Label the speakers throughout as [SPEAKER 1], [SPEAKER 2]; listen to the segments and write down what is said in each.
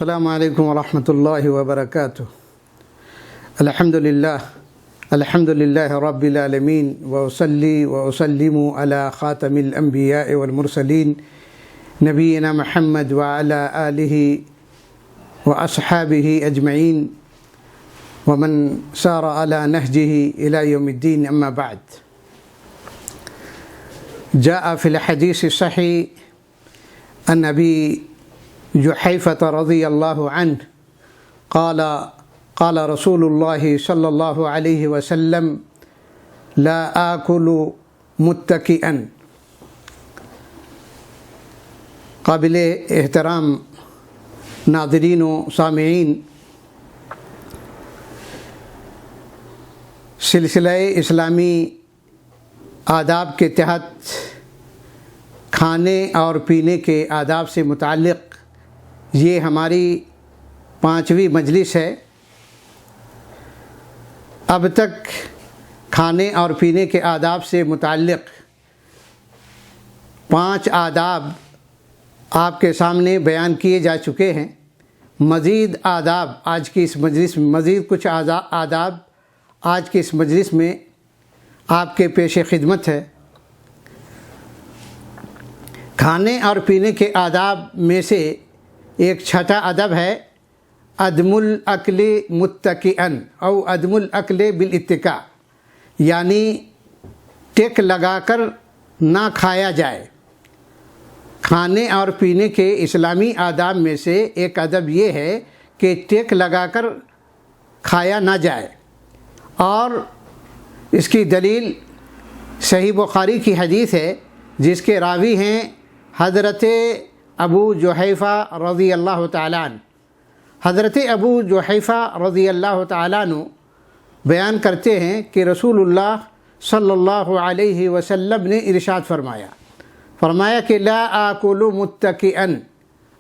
[SPEAKER 1] السلام علیکم ورحمۃ اللہ وبرکاتہ۔ الحمد للہ رب العالمین وصلی وسلم علی خاتم الانبیاء والمرسلین نبینا محمد وعلی آلہ واصحابہ اجمعین ومن سار علی نہجہ الی یوم الدین، اما بعد۔ جاء فی الحدیث الصحیح عن ابی جحیفۃ رضی اللہ عنہ قال قال رسول اللہ صلی اللہ علیہ وسلم لا آکل متکئا۔ قابل احترام ناظرین و سامعین، سلسلہ اسلامی آداب کے تحت کھانے اور پینے کے آداب سے متعلق یہ ہماری 5ویں مجلس ہے۔ اب تک کھانے اور پینے کے آداب سے متعلق 5 آداب آپ کے سامنے بیان کیے جا چکے ہیں۔ مزید آداب آج کی اس مجلس میں، مزید کچھ آداب آج کی اس مجلس میں آپ کے پیش خدمت ہے۔ کھانے اور پینے کے آداب میں سے ایک چھٹا ادب ہے عدم الاکل متکئا او عدم الاکل بالاتکاء، یعنی ٹیک لگا کر نہ کھایا جائے۔ کھانے اور پینے کے اسلامی آداب میں سے ایک ادب یہ ہے کہ ٹیک لگا کر کھایا نہ جائے، اور اس کی دلیل صحیح بخاری کی حدیث ہے جس کے راوی ہیں حضرت ابو جحیفہ رضی اللہ تعالیٰ عنہ۔ حضرت ابو جحیفہ رضی اللہ تعالیٰ عنہ بیان کرتے ہیں کہ رسول اللہ صلی اللہ علیہ وسلم نے ارشاد فرمایا کہ لا آکل متکئا۔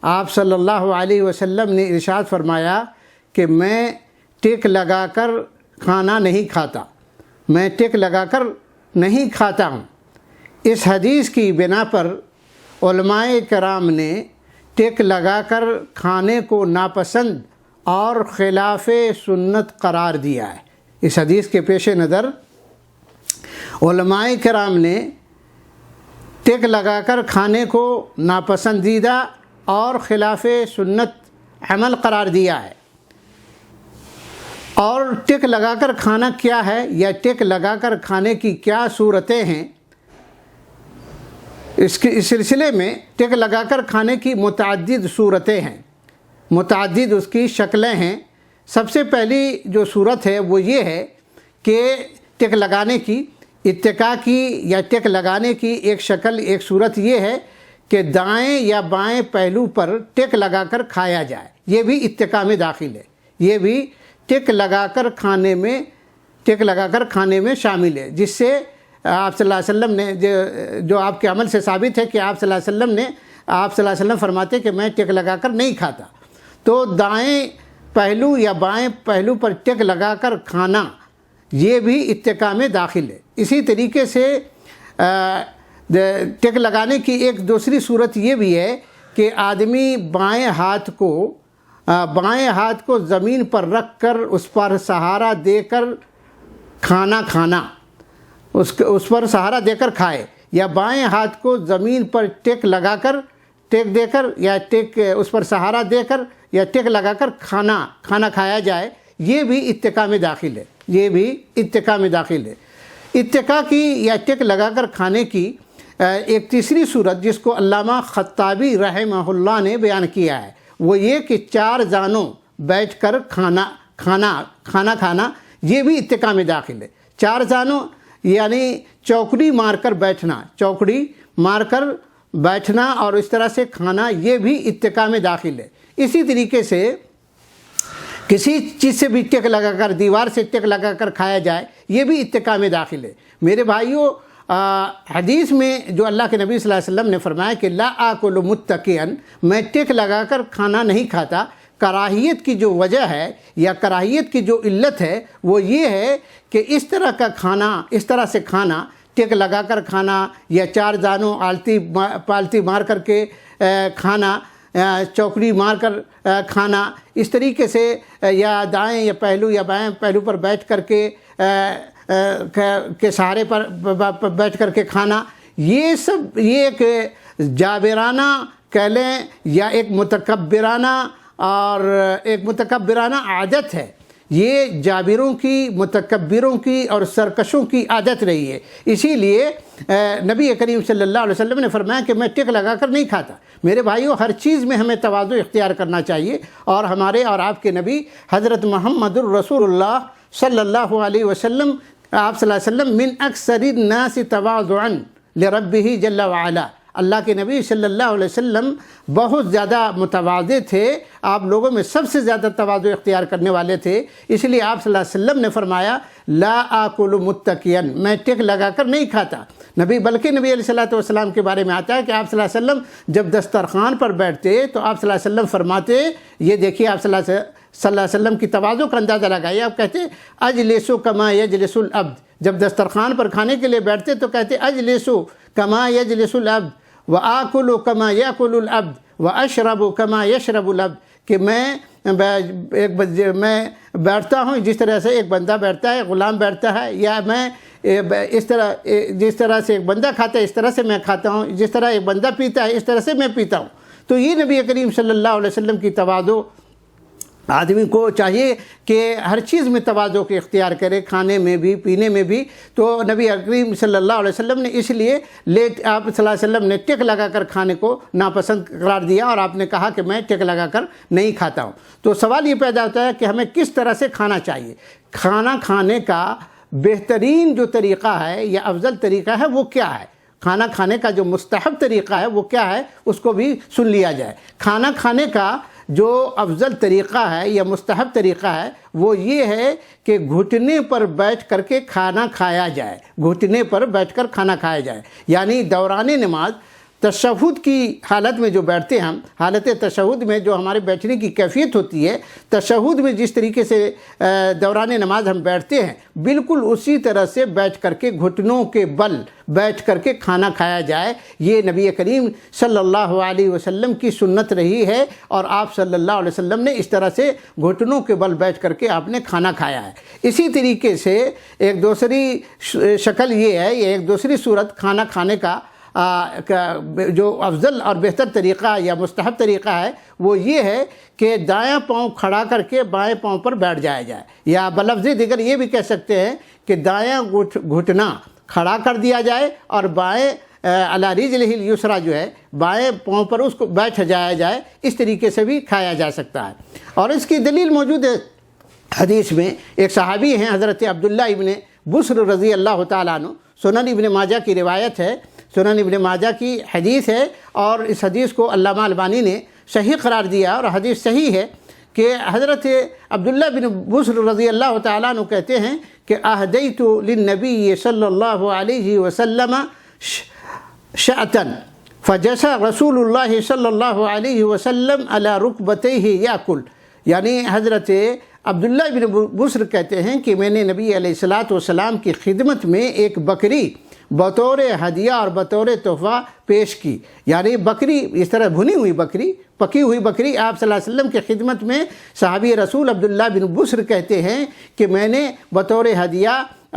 [SPEAKER 1] آپ صلی اللہ علیہ وسلم نے ارشاد فرمایا کہ میں ٹیک لگا کر کھانا نہیں کھاتا، میں ٹیک لگا کر نہیں کھاتا ہوں۔ اس حدیث کی بنا پر علماء کرام نے ٹیک لگا کر کھانے کو ناپسند اور خلاف سنت قرار دیا ہے۔ اس حدیث کے پیش نظر علماء کرام نے ٹیک لگا کر کھانے کو ناپسندیدہ اور خلاف سنت عمل قرار دیا ہے۔ اور ٹیک لگا کر کھانا کیا ہے، یا ٹیک لگا کر کھانے کی کیا صورتیں ہیں، اس سلسلے میں ٹیک لگا کر کھانے کی متعدد صورتیں ہیں، متعدد اس کی شکلیں ہیں۔ سب سے پہلی جو صورت ہے وہ یہ ہے کہ ٹیک لگانے کی، اتکا کی یا ٹیک لگانے کی ایک شکل، ایک صورت یہ ہے کہ دائیں یا بائیں پہلو پر ٹیک لگا کر کھایا جائے۔ یہ بھی اتکا میں داخل ہے، یہ بھی ٹیک لگا کر کھانے میں شامل ہے، جس سے آپ صلی اللہ علیہ وسلم نے جو آپ کے عمل سے ثابت ہے کہ آپ صلی اللہ علیہ وسلم فرماتے کہ میں ٹیک لگا کر نہیں کھاتا۔ تو دائیں پہلو یا بائیں پہلو پر ٹیک لگا کر کھانا یہ بھی اتکا میں داخل ہے۔ اسی طریقے سے ٹیک لگانے کی ایک دوسری صورت یہ بھی ہے کہ آدمی بائیں ہاتھ کو زمین پر رکھ کر اس پر سہارا دے کر کھانا اس پر سہارا دے کر کھائے، یا بائیں ہاتھ کو زمین پر ٹیک لگا کر، ٹیک دے کر یا ٹیک اس پر سہارا دے کر یا ٹیک لگا کر کھانا کھایا جائے۔ یہ بھی اتکا میں داخل ہے، یہ بھی اتکا میں داخل ہے۔ اتکا کی یا ٹیک لگا کر کھانے کی ایک تیسری صورت جس کو علامہ خطابی رحمہ اللہ نے بیان کیا ہے وہ یہ کہ 4 زانوں بیٹھ کر کھانا یہ بھی اتکا میں داخل ہے۔ 4 زانوں یعنی چوکڑی مار کر بیٹھنا اور اس طرح سے کھانا، یہ بھی اتکا میں داخل ہے۔ اسی طریقے سے کسی چیز سے بھی ٹیک لگا کر، دیوار سے ٹیک لگا کر کھایا جائے، یہ بھی اتکا میں داخل ہے۔ میرے بھائیوں، حدیث میں جو اللہ کے نبی صلی اللہ علیہ وسلم نے فرمایا کہ لا آکل متکئا، میں ٹیک لگا کر کھانا نہیں کھاتا، کراہیت کی جو وجہ ہے یا کراہیت کی جو علت ہے وہ یہ ہے کہ اس طرح سے کھانا ٹیک لگا کر کھانا یا 4 زانوں پالتی مار کر کے کھانا چوکڑی مار کر کھانا، اس طریقے سے یا دائیں یا پہلو یا بائیں پہلو پر بیٹھ کر کے سہارے پر بیٹھ کر کے کھانا، یہ سب یہ ایک جابرانہ کہہ لیں یا ایک متکبرانہ عادت ہے۔ یہ جابروں کی، متکبروں کی اور سرکشوں کی عادت رہی ہے۔ اسی لیے نبی کریم صلی اللہ علیہ وسلم نے فرمایا کہ میں ٹک لگا کر نہیں کھاتا۔ میرے بھائیوں، ہر چیز میں ہمیں تواضع اختیار کرنا چاہیے، اور ہمارے اور آپ کے نبی حضرت محمد الرسول اللہ صلی اللہ علیہ وسلم، آپ صلی اللہ علیہ وسلم من اکثر الناس تواضعا لربہ جل وعلا، اللہ کے نبی صلی اللہ علیہ وسلم بہت زیادہ متواضع تھے، آپ لوگوں میں سب سے زیادہ تواضع اختیار کرنے والے تھے۔ اس لیے آپ صلی اللہ علیہ وسلم نے فرمایا لا آکل متکئا، میں ٹک لگا کر نہیں کھاتا۔ بلکہ نبی علیہ السلام کے بارے میں آتا ہے کہ آپ صلی اللہ علیہ وسلم جب دسترخوان پر بیٹھتے تو آپ صلی اللہ علیہ وسلم فرماتے، یہ دیکھیے آپ صلی اللہ علیہ وسلم کی تواضع کا اندازہ لگائیے، آپ کہتے اجلسوا کما یجلس العبد، جب دسترخوان پر کھانے کے لیے بیٹھتے تو کہتے اجلسوا کما یجلس العبد وآکل کما یاکل العبد واشرب کما یشرب العبد، کہ میں بیٹھتا ہوں جس طرح سے ایک بندہ بیٹھتا ہے، غلام بیٹھتا ہے، یا میں جس طرح سے ایک بندہ کھاتا ہے اس طرح سے میں کھاتا ہوں، جس طرح ایک بندہ پیتا ہے اس طرح سے میں پیتا ہوں۔ تو یہ نبی کریم صلی اللہ علیہ وسلم کی تواضع، آدمی کو چاہیے کہ ہر چیز میں تواضع کے اختیار کرے، کھانے میں بھی، پینے میں بھی۔ تو نبی کریم صلی اللہ علیہ وسلم نے اس لیے آپ صلی اللہ علیہ وسلم نے ٹک لگا کر کھانے کو ناپسند قرار دیا، اور آپ نے کہا کہ میں ٹک لگا کر نہیں کھاتا ہوں۔ تو سوال یہ پیدا ہوتا ہے کہ ہمیں کس طرح سے کھانا چاہیے؟ کھانا کھانے کا بہترین جو طریقہ ہے یا افضل طریقہ ہے وہ کیا ہے؟ کھانا کھانے کا جو مستحب طریقہ ہے وہ کیا ہے، اس کو بھی سن لیا جائے۔ کھانا کھانے کا جو افضل طریقہ ہے یا مستحب طریقہ ہے وہ یہ ہے کہ گھٹنے پر بیٹھ کر کے کھانا کھایا جائے، گھٹنے پر بیٹھ کر کھانا کھایا جائے، یعنی دوران نماز تشہد کی حالت میں جو بیٹھتے ہیں ہم، حالت تشہد میں جو ہمارے بیٹھنے کی کیفیت ہوتی ہے، تشہد میں جس طریقے سے دوران نماز ہم بیٹھتے ہیں، بالکل اسی طرح سے بیٹھ کر کے گھٹنوں کے بل بیٹھ کر کے کھانا کھایا جائے۔ یہ نبی کریم صلی اللہ علیہ وسلم کی سنت رہی ہے، اور آپ صلی اللہ علیہ وسلم نے اس طرح سے گھٹنوں کے بل بیٹھ کر کے آپ نے کھانا کھایا ہے۔ اسی طریقے سے ایک دوسری شکل یہ ہے، یہ ایک دوسری صورت کھانا کھانے کا جو افضل اور بہتر طریقہ یا مستحب طریقہ ہے وہ یہ ہے کہ دایاں پاؤں کھڑا کر کے بائیں پاؤں پر بیٹھ جایا جائے، یا بلفظ دیگر یہ بھی کہہ سکتے ہیں کہ دایاں گھٹنا کھڑا کر دیا جائے اور بائیں علی رجلہ الیسریٰ جو ہے بائیں پاؤں پر اس کو بیٹھ جایا جائے، اس طریقے سے بھی کھایا جا سکتا ہے۔ اور اس کی دلیل موجود ہے حدیث میں، ایک صحابی ہیں حضرت عبداللہ ابن بسر رضی اللہ تعالیٰ عنہ، سنن ابن ماجہ کی روایت ہے، سنن ابن ماجہ کی حدیث ہے، اور اس حدیث کو علامہ البانی نے صحیح قرار دیا، اور حدیث صحیح ہے کہ حضرت عبداللہ بن بسر رضی اللہ تعالیٰ عنہ کہتے ہیں کہ اہدیت للنبی صلی اللہ علیہ وسلم شأتا فجلس رسول اللہ صلی اللہ علیہ وسلم علی رکبتیہ یاکل، یعنی حضرت عبداللہ بن بسر کہتے ہیں کہ میں نے نبی علیہ السلام کی خدمت میں ایک بکری بطور ہدیہ اور بطور تحفہ پیش کی، یعنی بکری اس طرح بھنی ہوئی بکری، پکی ہوئی بکری آپ صلی اللہ علیہ وسلم کی خدمت میں، صحابی رسول عبداللہ بن بسر کہتے ہیں کہ میں نے بطور ہدیہ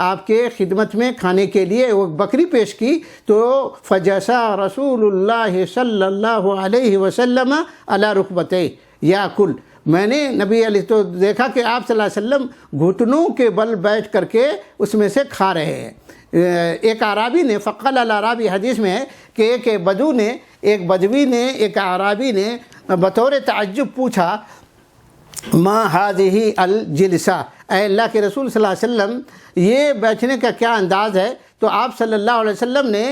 [SPEAKER 1] آپ کے خدمت میں کھانے کے لیے وہ بکری پیش کی، تو فجسا رسول اللہ صلی اللہ علیہ وسلم علی رکبتیہ یاکل، میں نے نبی علیہ تو دیکھا کہ آپ صلی اللہ علیہ وسلم گھٹنوں کے بل بیٹھ کر کے اس میں سے کھا رہے ہیں۔ ایک اعرابی نے، فقال الاعرابی حدیث میں ہے کہ ایک بدوی نے ایک اعرابی نے بطور تعجب پوچھا ما هذه الجلسہ، اے اللہ کے رسول صلی اللہ علیہ وسلم یہ بیٹھنے کا کیا انداز ہے؟ تو آپ صلی اللہ علیہ وسلم نے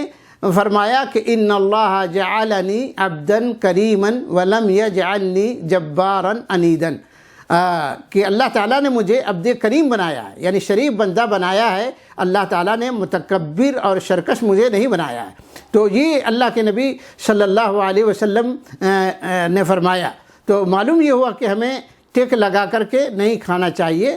[SPEAKER 1] فرمایا کہ ان اللہ جعلنی عبدا کریما ولم یجعلنی جبارا عنیدا، کہ اللہ تعالیٰ نے مجھے عبد کریم بنایا ہے، یعنی شریف بندہ بنایا ہے، اللہ تعالیٰ نے متکبر اور سرکش مجھے نہیں بنایا ہے۔ تو یہ اللہ کے نبی صلی اللہ علیہ وسلم نے فرمایا۔ تو معلوم یہ ہوا کہ ہمیں ٹک لگا کر کے نہیں کھانا چاہیے،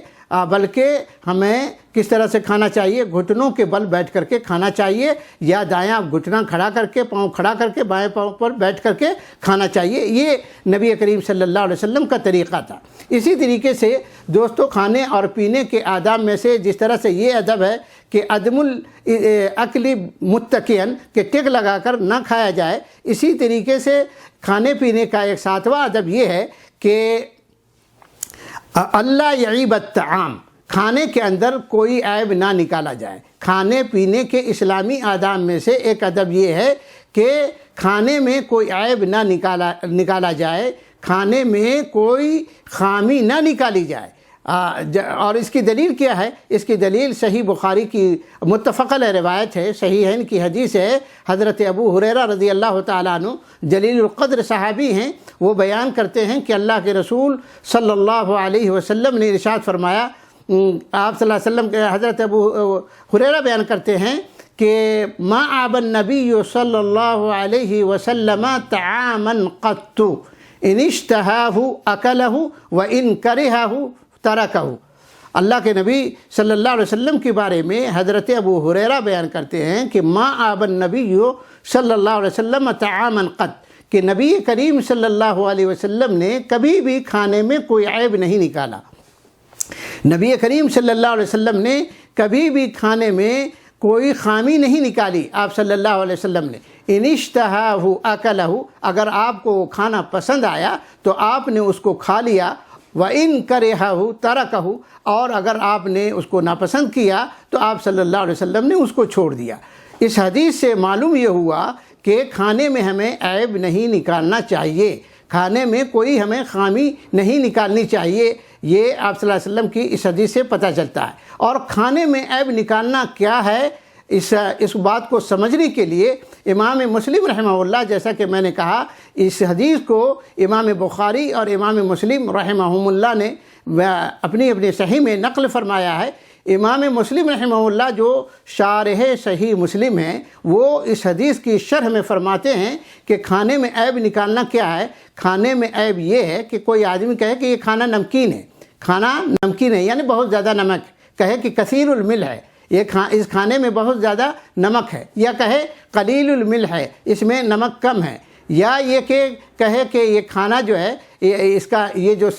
[SPEAKER 1] بلکہ ہمیں کس طرح سے کھانا چاہیے، گھٹنوں کے بل بیٹھ کر کے کھانا چاہیے، یا دایاں گھٹنا کھڑا کر کے پاؤں کھڑا کر کے بائیں پاؤں پر بیٹھ کر کے کھانا چاہیے۔ یہ نبی کریم صلی اللہ علیہ وسلم کا طریقہ تھا۔ اسی طریقے سے دوستو کھانے اور پینے کے آداب میں سے جس طرح سے یہ ادب ہے کہ عدم الاکل متکئا کہ ٹیک لگا کر نہ کھایا جائے، اسی طریقے سے کھانے پینے کا ایک ساتواں ادب یہ ہے کہ اللہ یعیب الطعام، کھانے کے اندر کوئی عیب نہ نکالا جائے۔ کھانے پینے کے اسلامی آداب میں سے ایک ادب یہ ہے کہ کھانے میں کوئی عیب نہ نکالا جائے، کھانے میں کوئی خامی نہ نکالی جائے۔ اور اس کی دلیل کیا ہے؟ اس کی دلیل صحیح بخاری کی متفق علیہ روایت ہے، صحیحین کی حدیث ہے۔ حضرت ابو ہریرہ رضی اللہ تعالیٰ عنہ جلیل القدر صحابی ہیں، وہ بیان کرتے ہیں کہ اللہ کے رسول صلی اللہ علیہ وسلم نے ارشاد فرمایا، آپ صلی اللہ علیہ وسلم کے حضرت ابو ہریرہ بیان کرتے ہیں کہ ما آب النبی صلی اللہ علیہ وسلم طعاما قط ان اشتہاہ اکلہ وان کرہہ ترکہ۔ اللہ کے نبی صلی اللہ علیہ وسلم کے بارے میں حضرت ابو ہریرہ بیان کرتے ہیں کہ ما آب النبی صلی اللہ علیہ وسلم طعاما قط، کہ نبی کریم صلی اللہ علیہ وسلم نے کبھی بھی کھانے میں کوئی عیب نہیں نکالا۔ نبی کریم صلی اللہ علیہ وسلم نے کبھی بھی کھانے میں کوئی خامی نہیں نکالی۔ آپ صلی اللہ علیہ وسلم نے ان اشتہاہ اکلہ، اگر آپ کو کھانا پسند آیا تو آپ نے اس کو کھا لیا، وَإِن كَرِهَهُ تَرَكَهُ، اور اگر آپ نے اس کو ناپسند کیا تو آپ صلی اللہ علیہ وسلم نے اس کو چھوڑ دیا۔ اس حدیث سے معلوم یہ ہوا کہ کھانے میں ہمیں عیب نہیں نکالنا چاہیے، کھانے میں کوئی ہمیں خامی نہیں نکالنی چاہیے۔ یہ آپ صلی اللہ علیہ وسلم کی اس حدیث سے پتہ چلتا ہے۔ اور کھانے میں عیب نکالنا کیا ہے، اس بات کو سمجھنے کے لیے امام مسلم رحمہ اللہ، جیسا کہ میں نے کہا، اس حدیث کو امام بخاری اور امام مسلم رحمہم اللہ نے اپنی صحیح میں نقل فرمایا ہے۔ امام مسلم رحمہ اللہ جو شارح صحیح مسلم ہیں، وہ اس حدیث کی شرح میں فرماتے ہیں کہ کھانے میں عیب نکالنا کیا ہے۔ کھانے میں عیب یہ ہے کہ کوئی آدمی کہے کہ یہ کھانا نمکین ہے، کھانا نمکین ہے یعنی بہت زیادہ نمک، کہے کہ کثیر المل ہے، اس کھانے میں بہت زیادہ نمک ہے، یا کہے قلیل المل ہے، اس میں نمک کم ہے، یا یہ کہے کہ یہ کھانا جو ہے اس کا یہ جو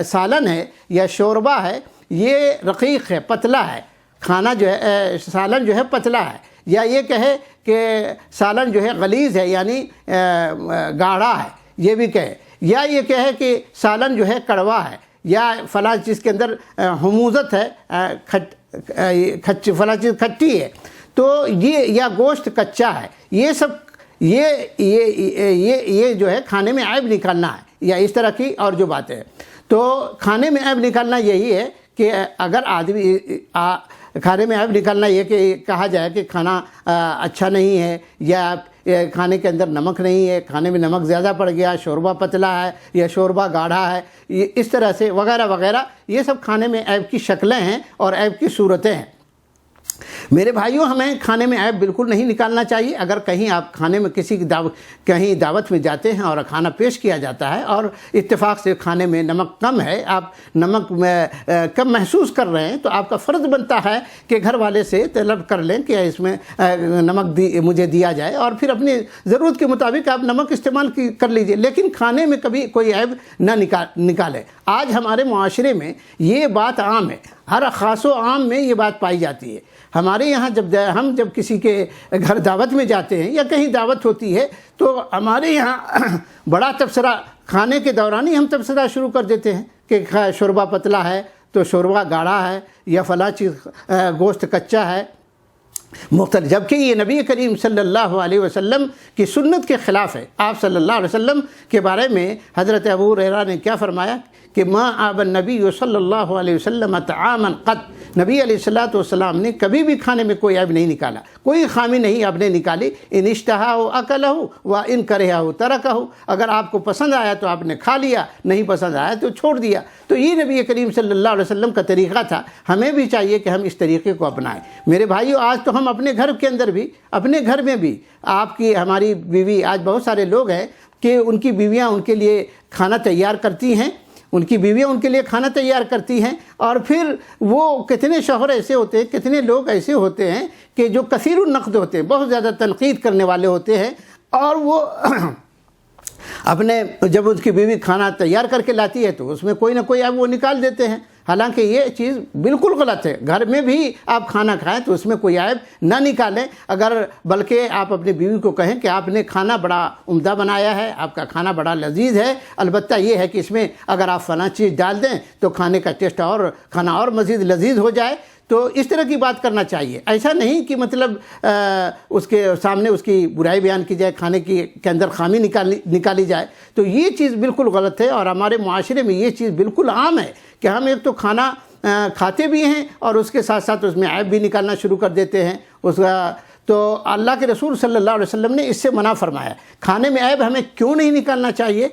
[SPEAKER 1] سالن ہے یا شوربہ ہے یہ رقیق ہے، پتلا ہے، کھانا جو ہے سالن جو ہے پتلا ہے، یا یہ کہے کہ سالن جو ہے غلیظ ہے یعنی گاڑھا ہے، یہ بھی کہے، یا یہ کہے کہ سالن جو ہے کڑوا ہے، یا فلاں چیز کے اندر حموضت ہے، فلاں چیز کھٹی ہے، تو یہ یا گوشت کچا ہے، یہ سب یہ جو ہے کھانے میں عیب نکالنا ہے، یا اس طرح کی اور جو باتیں ہیں۔ تو کھانے میں عیب نکالنا یہی ہے کہ اگر آدمی کھانے میں عیب نکالنا یہ کہ کہا جائے کہ کھانا اچھا نہیں ہے، یا کھانے کے اندر نمک نہیں ہے، کھانے میں نمک زیادہ پڑ گیا، شوربہ پتلا ہے یا شوربہ گاڑھا ہے، اس طرح سے وغیرہ وغیرہ، یہ سب کھانے میں عیب کی شکلیں ہیں اور عیب کی صورتیں ہیں۔ میرے بھائیوں، ہمیں کھانے میں عیب بالکل نہیں نکالنا چاہیے۔ اگر کہیں آپ کھانے میں کہیں دعوت میں جاتے ہیں اور کھانا پیش کیا جاتا ہے اور اتفاق سے کھانے میں نمک کم ہے، آپ نمک کم محسوس کر رہے ہیں، تو آپ کا فرض بنتا ہے کہ گھر والے سے طلب کر لیں کہ اس میں نمک مجھے دیا جائے، اور پھر اپنی ضرورت کے مطابق آپ نمک استعمال کر لیجئے، لیکن کھانے میں کبھی کوئی عیب نہ نکالیں۔ آج ہمارے معاشرے میں یہ بات عام ہے، ہر خاص و عام میں یہ بات پائی جاتی ہے۔ ہمارے یہاں جب کسی کے گھر دعوت میں جاتے ہیں یا کہیں دعوت ہوتی ہے تو ہمارے یہاں بڑا تبصرہ، کھانے کے دوران ہی ہم تبصرہ شروع کر دیتے ہیں کہ شوربہ پتلا ہے تو شوربہ گاڑھا ہے، یا فلاں چیز گوشت کچا ہے، مختلف، جبکہ یہ نبی کریم صلی اللہ علیہ وسلم کی سنت کے خلاف ہے۔ آپ صلی اللہ علیہ وسلم کے بارے میں حضرت ابو ہریرہ نے کیا فرمایا کہ ما آب النبی صلی اللہ علیہ وسلم طعاما قط، نبی علیہ الصلوۃ والسلام نے کبھی بھی کھانے میں کوئی عیب نہیں نکالا، کوئی خامی نہیں آپ نے نکالی۔ ان اشتہا اکلہ وان کرہہ ترکہ، اگر آپ کو پسند آیا تو آپ نے کھا لیا، نہیں پسند آیا تو چھوڑ دیا۔ تو یہ نبی کریم صلی اللہ علیہ وسلم کا طریقہ تھا، ہمیں بھی چاہیے کہ ہم اس طریقے کو اپنائیں۔ میرے بھائیو، آج تو ہم اپنے گھر کے اندر بھی، اپنے گھر میں بھی، ہماری بیوی، آج بہت سارے لوگ ہیں کہ ان کی بیویاں ان کے لیے کھانا تیار کرتی ہیں ان کی بیویاں ان کے لیے کھانا تیار کرتی ہیں، اور پھر وہ کتنے شوہر ایسے ہوتے ہیں، کتنے لوگ ایسے ہوتے ہیں کہ جو کثیر النقد ہوتے ہیں، بہت زیادہ تنقید کرنے والے ہوتے ہیں، اور وہ اپنے جب اس کی بیوی کھانا تیار کر کے لاتی ہے تو اس میں کوئی نہ کوئی عیب وہ نکال دیتے ہیں، حالانکہ یہ چیز بالکل غلط ہے۔ گھر میں بھی آپ کھانا کھائیں تو اس میں کوئی عیب نہ نکالیں، اگر بلکہ آپ اپنی بیوی کو کہیں کہ آپ نے کھانا بڑا عمدہ بنایا ہے، آپ کا کھانا بڑا لذیذ ہے، البتہ یہ ہے کہ اس میں اگر آپ فلاں چیز ڈال دیں تو کھانے کا ٹیسٹ اور کھانا اور مزید لذیذ ہو جائے، تو اس طرح کی بات کرنا چاہیے۔ ایسا نہیں کہ مطلب اس کے سامنے اس کی برائی بیان کی جائے، کھانے کے اندر خامی نکالی جائے، تو یہ چیز بالکل غلط ہے، اور ہمارے معاشرے میں یہ چیز بالکل عام ہے کہ ہم ایک تو کھانا کھاتے بھی ہیں اور اس کے ساتھ ساتھ اس میں عیب بھی نکالنا شروع کر دیتے ہیں اس کا۔ تو اللہ کے رسول صلی اللہ علیہ وسلم نے اس سے منع فرمایا۔ کھانے میں عیب ہمیں کیوں نہیں نکالنا چاہیے؟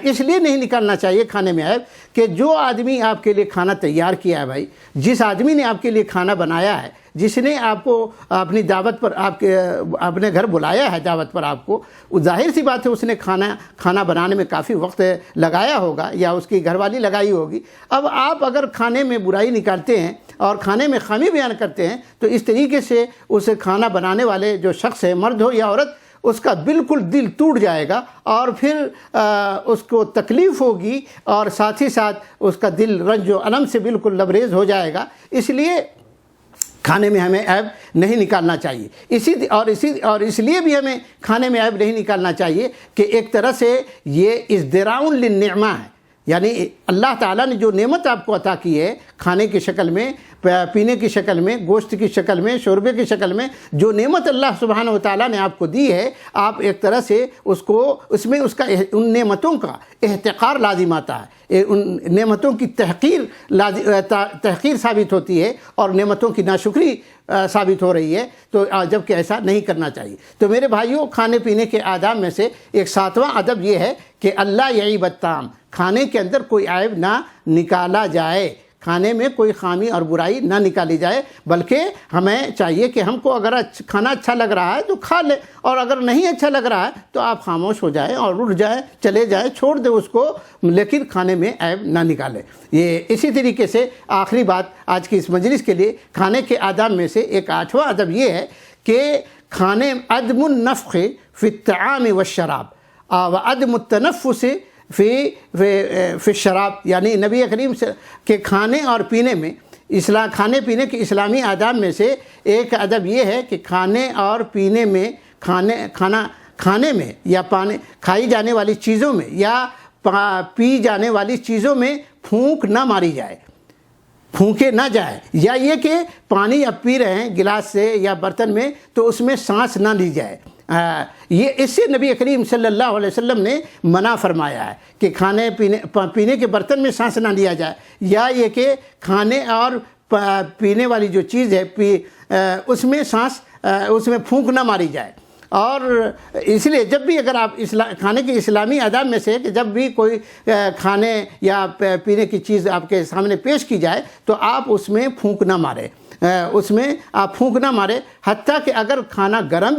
[SPEAKER 1] اس لیے نہیں نکالنا چاہیے کھانے میں عیب کہ جو آدمی آپ کے لیے کھانا تیار کیا ہے بھائی، جس آدمی نے آپ کے لیے کھانا بنایا ہے، جس نے آپ کو اپنی دعوت پر اپنے گھر بلایا ہے دعوت پر آپ کو، ظاہر سی بات ہے اس نے کھانا بنانے میں کافی وقت لگایا ہوگا یا اس کی گھر والی لگائی ہوگی۔ اب آپ اگر کھانے میں برائی نکالتے ہیں اور کھانے میں خامی بیان کرتے ہیں تو اس طریقے سے اس کھانا بنانے والے جو شخص ہے، مرد ہو یا عورت، اس کا بالکل دل ٹوٹ جائے گا، اور پھر اس کو تکلیف ہوگی، اور ساتھ ہی ساتھ اس کا دل رنج و الم سے بالکل لبریز ہو جائے گا۔ اس لیے کھانے میں ہمیں عیب نہیں نکالنا چاہیے، اس لیے بھی ہمیں کھانے میں عیب نہیں نکالنا چاہیے کہ ایک طرح سے یہ ازدراء للنعمہ ہے، یعنی اللہ تعالیٰ نے جو نعمت آپ کو عطا کی ہے، کھانے کی شکل میں، پینے کی شکل میں، گوشت کی شکل میں، شوربے کی شکل میں، جو نعمت اللہ سبحانہ وتعالیٰ نے آپ کو دی ہے، آپ ایک طرح سے اس میں ان نعمتوں کا احتقار لازم آتا ہے، ان نعمتوں کی تحقیر ثابت ہوتی ہے اور نعمتوں کی ناشکری ثابت ہو رہی ہے، تو جبکہ ایسا نہیں کرنا چاہیے۔ تو میرے بھائیوں، کھانے پینے کے آداب میں سے ایک 7واں ادب یہ ہے کہ اللہ یعیب الطعام، کھانے کے اندر کوئی عیب نہ نکالا جائے، کھانے میں کوئی خامی اور برائی نہ نکالی جائے، بلکہ ہمیں چاہیے کہ ہم کو اگر کھانا اچھا لگ رہا ہے تو کھا لے، اور اگر نہیں اچھا لگ رہا ہے تو آپ خاموش ہو جائیں اور اٹھ جائیں، چلے جائیں، چھوڑ دیں اس کو، لیکن کھانے میں عیب نہ نکالیں۔ یہ اسی طریقے سے آخری بات آج کی اس مجلس کے لیے، کھانے کے آداب میں سے ایک 8واں ادب یہ ہے کہ کھانے عدم النفخ فی الطعام والشراب وعدم التنفس فی الشراب، یعنی نبی کریم کے کھانے اور پینے میں، کھانے پینے کے اسلامی آداب میں سے ایک ادب یہ ہے کہ کھانے اور پینے میں، کھانے میں یا کھائی جانے والی چیزوں میں یا پی جانے والی چیزوں میں پھونک نہ ماری جائے، پھونکے نہ جائے، یا یہ کہ پانی اب پی رہے ہیں گلاس سے یا برتن میں تو اس میں سانس نہ لی جائے۔ اس سے نبی کریم صلی اللہ علیہ وسلم نے منع فرمایا ہے کہ کھانے پینے کے برتن میں سانس نہ لیا جائے، یا یہ کہ کھانے اور پینے والی جو چیز ہے اس میں پھونک نہ ماری جائے۔ اور اس لیے جب بھی اگر آپ کھانے کے اسلامی آداب میں سے کہ جب بھی کوئی کھانے یا پینے کی چیز آپ کے سامنے پیش کی جائے تو آپ اس میں پھونک نہ مارے، حتیٰ کہ اگر کھانا گرم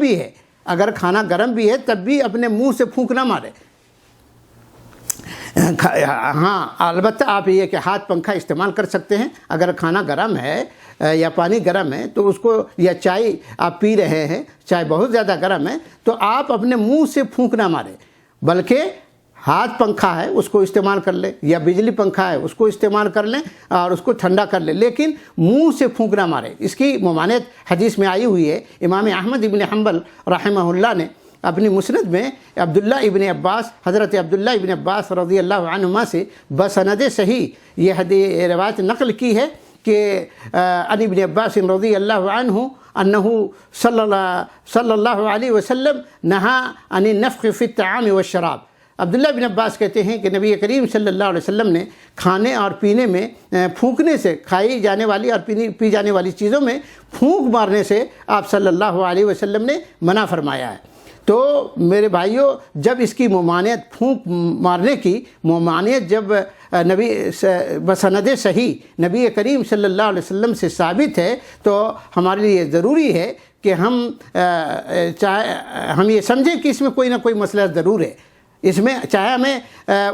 [SPEAKER 1] بھی ہے تب بھی اپنے منہ سے پھونک نہ مارے۔ ہاں، البتہ آپ یہ کہ ہاتھ پنکھا استعمال کر سکتے ہیں، اگر کھانا گرم ہے یا پانی گرم ہے تو اس کو، یا چائے آپ پی رہے ہیں، چائے بہت زیادہ گرم ہے تو آپ اپنے منہ سے پھونک نہ مارے، بلکہ ہاتھ پنکھا ہے اس کو استعمال کر لیں، یا بجلی پنکھا ہے اس کو استعمال کر لیں اور اس کو ٹھنڈا کر لیں، لیکن منہ سے پھونک نہ مارے۔ اس کی ممانعت حدیث میں آئی ہوئی ہے۔ امام احمد ابن حنبل رحمہ اللہ نے اپنی مسند میں حضرت عبداللہ ابن عباس رضی اللہ عنہما سے بسند صحیح یہ روایت نقل کی ہے کہ عن ابن عباس رضی اللہ عنہ انہ صلی اللہ علیہ وسلم نہا عن النفخ فی الطعام والشراب۔ عبداللہ بن عباس کہتے ہیں کہ نبی کریم صلی اللہ علیہ وسلم نے کھانے اور پینے میں پھونکنے سے، کھائی جانے والی اور پی جانے والی چیزوں میں پھونک مارنے سے آپ صلی اللہ علیہ وسلم نے منع فرمایا ہے۔ تو میرے بھائیوں، جب اس کی ممانعت، پھونک مارنے کی ممانعت جب بسند صحیح نبی کریم صلی اللہ علیہ وسلم سے ثابت ہے تو ہمارے لیے ضروری ہے کہ ہم یہ سمجھیں کہ اس میں کوئی نہ کوئی مسئلہ ضرور ہے، اس میں چاہے ہمیں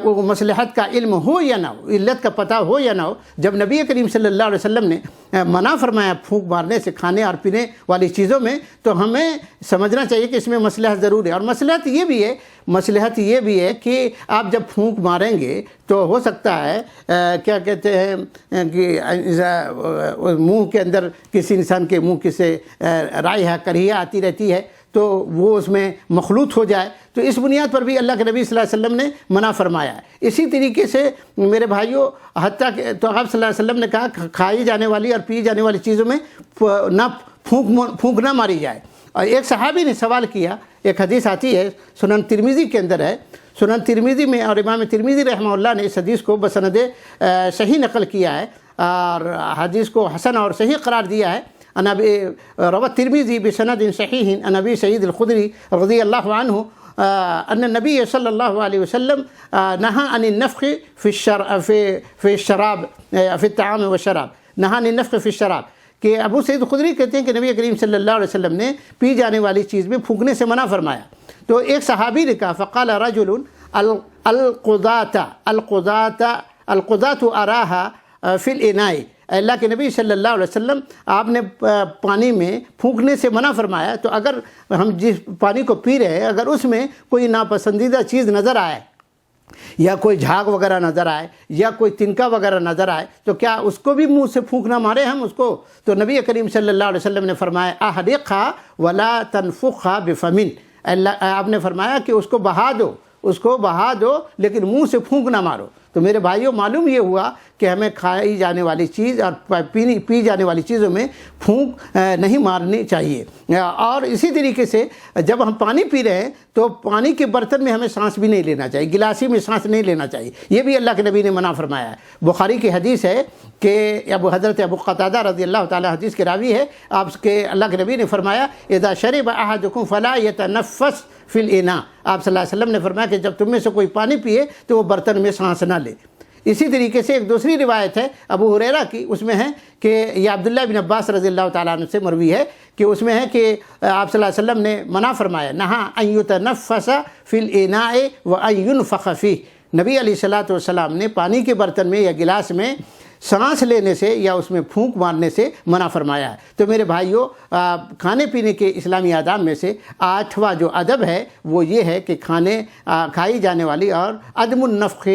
[SPEAKER 1] وہ مصلحت کا علم ہو یا نہ ہو، علت کا پتہ ہو یا نہ ہو، جب نبی کریم صلی اللہ علیہ وسلم نے منع فرمایا پھونک مارنے سے کھانے اور پینے والی چیزوں میں، تو ہمیں سمجھنا چاہیے کہ اس میں مصلحت ضرور ہے۔ اور مصلحت یہ بھی ہے کہ آپ جب پھونک ماریں گے تو ہو سکتا ہے کیا کہتے ہیں کہ منہ کے اندر کسی انسان کے منہ سے رائحہ کریہہ آتی رہتی ہے تو وہ اس میں مخلوط ہو جائے، تو اس بنیاد پر بھی اللہ کے نبی صلی اللہ علیہ وسلم نے منع فرمایا ہے۔ اسی طریقے سے میرے بھائیوں، حتیٰ کہ تو آپ صلی اللہ علیہ وسلم نے کہا کھائی جانے والی اور پی جانے والی چیزوں میں نہ پھونک نہ ماری جائے۔ اور ایک صحابی نے سوال کیا، ایک حدیث آتی ہے سنن ترمذی کے اندر ہے، سنن ترمذی میں، اور امام ترمذی رحمہ اللہ نے اس حدیث کو بسند صحیح نقل کیا ہے اور حدیث کو حسن اور صحیح قرار دیا ہے۔ روى الترمذي بسند صحيح عن ابي سعيد الخدري رضي الله عنه ان النبي صلى الله عليه وسلم نهى عن النفخ في الشراب في الطعام والشراب، نهى عن النفخ في الشراب، کہ ابو سعید خدری کہتے ہیں کہ نبی کریم صلی اللہ علیہ وسلم نے پی جانے والی چیز میں پھونکنے سے منع فرمایا۔ تو ایک صحابی نے کہا فقال رجل القضاة اراها في الاناء، اللہ کے نبی صلی اللہ علیہ وسلم آپ نے پانی میں پھونکنے سے منع فرمایا، تو اگر ہم جس پانی کو پی رہے ہیں اگر اس میں کوئی ناپسندیدہ چیز نظر آئے یا کوئی جھاگ وغیرہ نظر آئے یا کوئی تنکا وغیرہ نظر آئے تو کیا اس کو بھی منہ سے پھونکنا مارے ہم اس کو؟ تو نبی کریم صلی اللہ علیہ وسلم نے فرمایا احرقھا ولا تنفخھا بفمن، آپ نے فرمایا کہ اس کو بہا دو لیکن منہ سے پھونک نہ مارو۔ تو میرے بھائیوں، معلوم یہ ہوا کہ ہمیں کھائی جانے والی چیز اور پی جانے والی چیزوں میں پھونک نہیں مارنی چاہیے۔ اور اسی طریقے سے جب ہم پانی پی رہے ہیں تو پانی کے برتن میں ہمیں سانس بھی نہیں لینا چاہیے، گلاسی میں سانس نہیں لینا چاہیے، یہ بھی اللہ کے نبی نے منع فرمایا ہے۔ بخاری کی حدیث ہے کہ حضرت ابو قتادہ رضی اللہ تعالی حدیث کے راوی ہے، آپ کے اللہ کے نبی نے فرمایا اذا شرب احدکم فلا يتنفس فی الاناء، آپ صلی اللہ علیہ وسلم نے فرمایا کہ جب تم میں سے کوئی پانی پیے تو وہ برتن میں سانس نہ لے۔ اسی طریقے سے ایک دوسری روایت ہے ابو ہریرہ کی، اس میں ہے کہ یہ عبداللہ بن عباس رضی اللہ تعالیٰ عنہ سے مروی ہے کہ اس میں ہے کہ آپ صلی اللہ علیہ وسلم نے منع فرمایا نہا ان یتنفس فی الاناء وان ینفخ فیہ، نبی علیہ الصلوۃ والسلام نے پانی کے برتن میں یا گلاس میں سانس لینے سے یا اس میں پھونک مارنے سے منع فرمایا ہے۔ تو میرے بھائیوں، کھانے پینے کے اسلامی آداب میں سے 8واں جو ادب ہے وہ یہ ہے کہ کھائی جانے والی اور عدم النفخ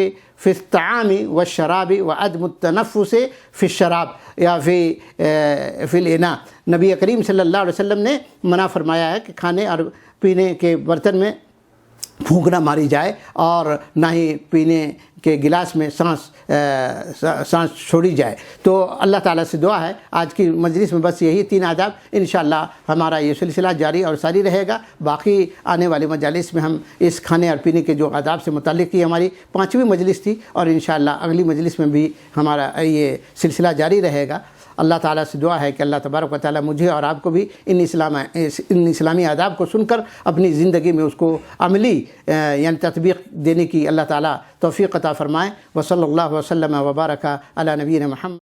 [SPEAKER 1] فی الطعام والشراب وعدم التنفس فی الشراب یا فی الاناء، نبی کریم صلی اللہ علیہ وسلم نے منع فرمایا ہے کہ کھانے اور پینے کے برتن میں پھونک نہ ماری جائے اور نہ ہی پینے کے گلاس میں سانس چھوڑی جائے۔ تو اللہ تعالیٰ سے دعا ہے آج کی مجلس میں بس یہی 3 آداب، انشاءاللہ ہمارا یہ سلسلہ جاری اور ساری رہے گا۔ باقی آنے والی مجالس میں ہم اس کھانے اور پینے کے جو آداب سے متعلق یہ ہماری 5ویں مجلس تھی، اور انشاءاللہ اگلی مجلس میں بھی ہمارا یہ سلسلہ جاری رہے گا۔ اللہ تعالیٰ سے دعا ہے کہ اللہ تبارک و تعالیٰ مجھے اور آپ کو بھی ان اسلامی آداب کو سن کر اپنی زندگی میں اس کو عملی یعنی تطبیق دینے کی اللہ تعالیٰ توفیق عطا فرمائے۔ وصلی اللہ وسلم وبارک علی نبینا محمد۔